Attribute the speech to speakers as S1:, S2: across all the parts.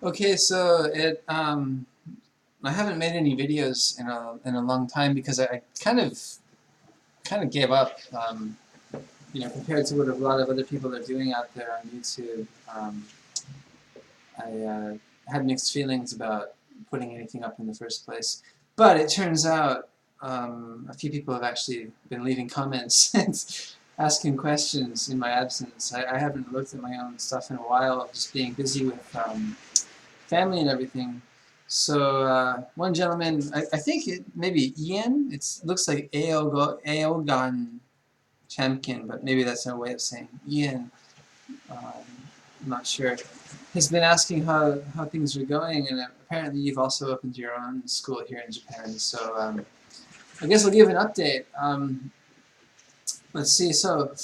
S1: Okay, so I haven't made any videos in a long time because I kind of gave up. Compared to what a lot of other people are doing out there on YouTube, I had mixed feelings about putting anything up in the first place. But it turns out a few people have actually been leaving comments and asking questions in my absence. I haven't looked at my own stuff in a while, just being busy with family and everything. So one gentleman, I think it maybe Ian. It looks like Aogan Champion, but maybe that's no way of saying Ian. I'm not sure. Has been asking how things are going, and apparently you've also opened your own school here in Japan. So I guess I'll give an update. Let's see. So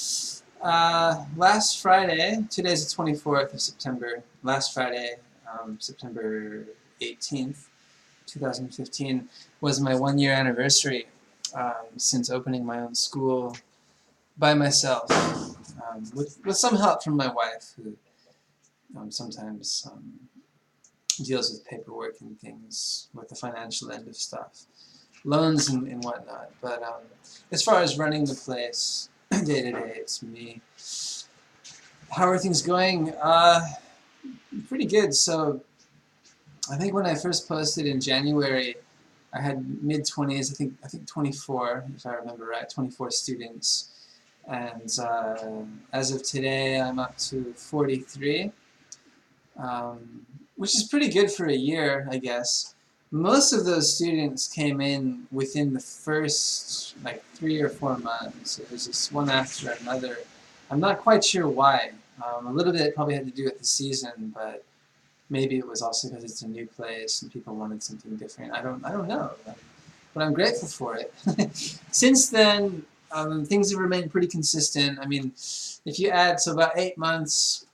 S1: last Friday, today's the 24th of September. Last Friday, September 18th, 2015, was my 1 year anniversary since opening my own school by myself, with some help from my wife, who sometimes deals with paperwork and things, with the financial end of stuff, loans and whatnot. But as far as running the place day to day, it's me. How are things going? Pretty good. So I think when I first posted in January, I had mid-20s. I think 24, if I remember right, 24 students. And as of today, I'm up to 43, which is pretty good for a year, I guess. Most of those students came in within the first like 3 or 4 months. It was just one after another. I'm not quite sure why. A little bit probably had to do with the season, but maybe it was also because it's a new place and people wanted something different. I don't know, but I'm grateful for it. Since then, things have remained pretty consistent. I mean, if you add so about 8 months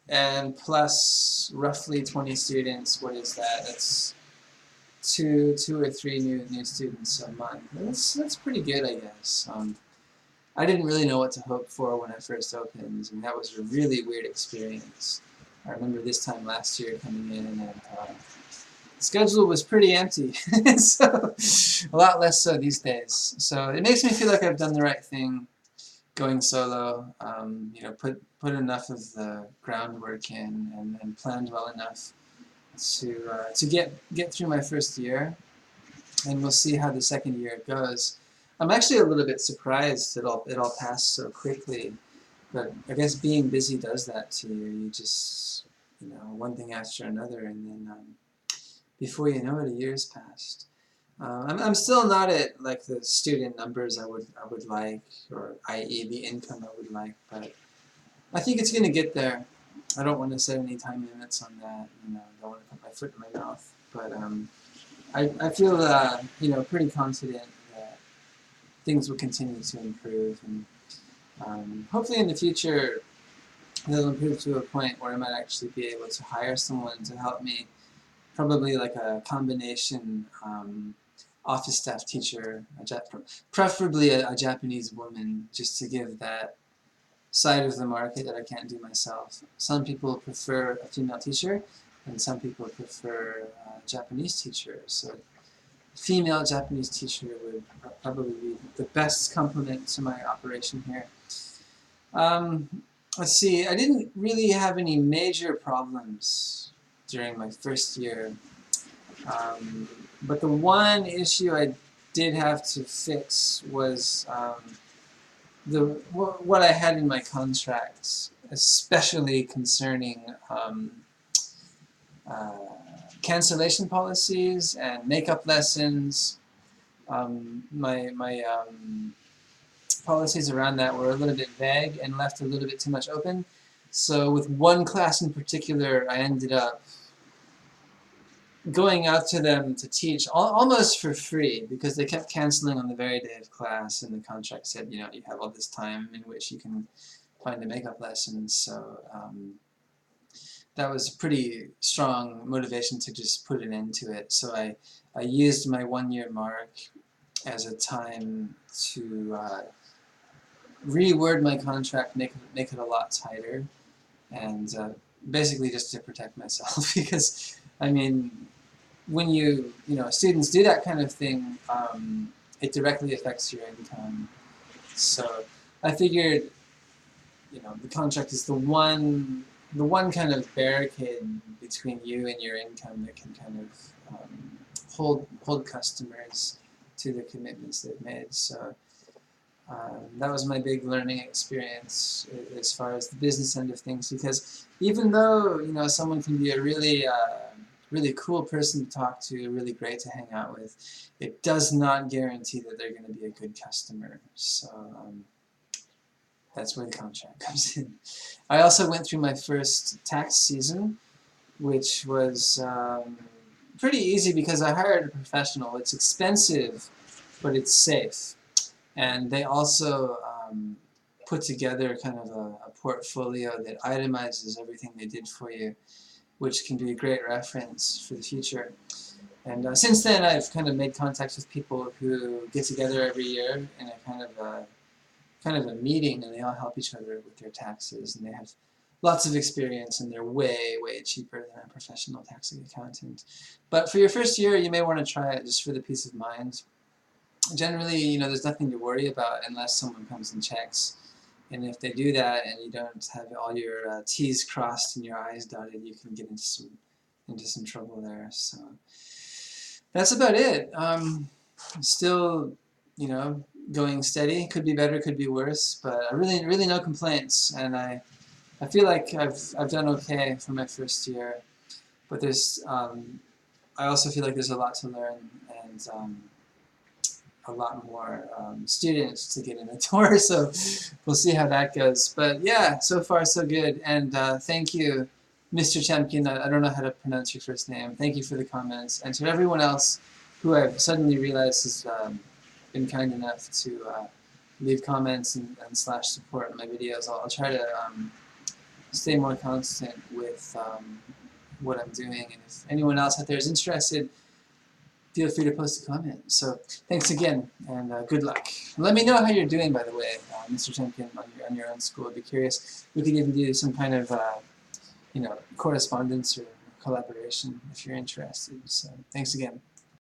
S1: and plus roughly 20 students, what is that? That's two or three new students a month. That's pretty good, I guess. I didn't really know what to hope for when I first opened, and that was a really weird experience. I remember this time last year coming in, and the schedule was pretty empty, so a lot less so these days. So it makes me feel like I've done the right thing going solo. Put enough of the groundwork in and planned well enough to get through my first year, and we'll see how the second year goes. I'm actually a little bit surprised it all passed so quickly, but I guess being busy does that to you. You just one thing after another, and then before you know it, a year's passed. I'm still not at like the student numbers I would like, or i.e. the income I would like, but I think it's gonna get there. I don't want to set any time limits on that. I don't want to put my foot in my mouth, but I feel pretty confident that things will continue to improve, and hopefully in the future they'll improve to a point where I might actually be able to hire someone to help me. Probably like a combination office staff teacher, preferably a Japanese woman, just to give that side of the market that I can't do myself. Some people prefer a female teacher, and some people prefer a Japanese teacher. So female Japanese teacher would probably be the best complement to my operation here. Um, let's see, I didn't really have any major problems during my first year, but the one issue I did have to fix was what I had in my contracts, especially concerning uh, cancellation policies and makeup lessons. My policies around that were a little bit vague and left a little bit too much open. So with one class in particular, I ended up going out to them to teach almost for free, because they kept canceling on the very day of class, and the contract said, you have all this time in which you can find a makeup lesson. So that was a pretty strong motivation to just put an end to it. So I used my 1 year mark as a time to reword my contract, make it a lot tighter, and basically just to protect myself because, I mean, when students do that kind of thing, it directly affects your income. So I figured, the contract is the one kind of barricade between you and your income that can kind of hold customers to the commitments they've made. So that was my big learning experience as far as the business end of things. Because even though someone can be a really cool person to talk to, really great to hang out with, it does not guarantee that they're going to be a good customer. So that's where the contract comes in. I also went through my first tax season, which was pretty easy because I hired a professional. It's expensive, but it's safe. And they also put together kind of a portfolio that itemizes everything they did for you, which can be a great reference for the future. And since then, I've kind of made contacts with people who get together every year in a kind of a meeting, and they all help each other with their taxes, and they have lots of experience, and they're way, way cheaper than a professional tax accountant. But for your first year, you may want to try it just for the peace of mind. Generally, there's nothing to worry about unless someone comes and checks. And if they do that and you don't have all your T's crossed and your I's dotted, you can get into some trouble there. So that's about it. Still, going steady. Could be better, could be worse, but really no complaints. And I feel like I've done okay for my first year. But I also feel like there's a lot to learn, and a lot more students to get in the door, so we'll see how that goes. But yeah, so far so good, and thank you, Mr. Champion. I don't know how to pronounce your first name. Thank you for the comments, and to everyone else who I've suddenly realized has been kind enough to leave comments and slash support my videos. I'll try to stay more constant with what I'm doing, and if anyone else out there is interested, feel free to post a comment. So thanks again, and good luck. Let me know how you're doing, by the way, Mr. Champion, on your own school. I'd be curious. We could even do some kind of correspondence or collaboration if you're interested. So thanks again.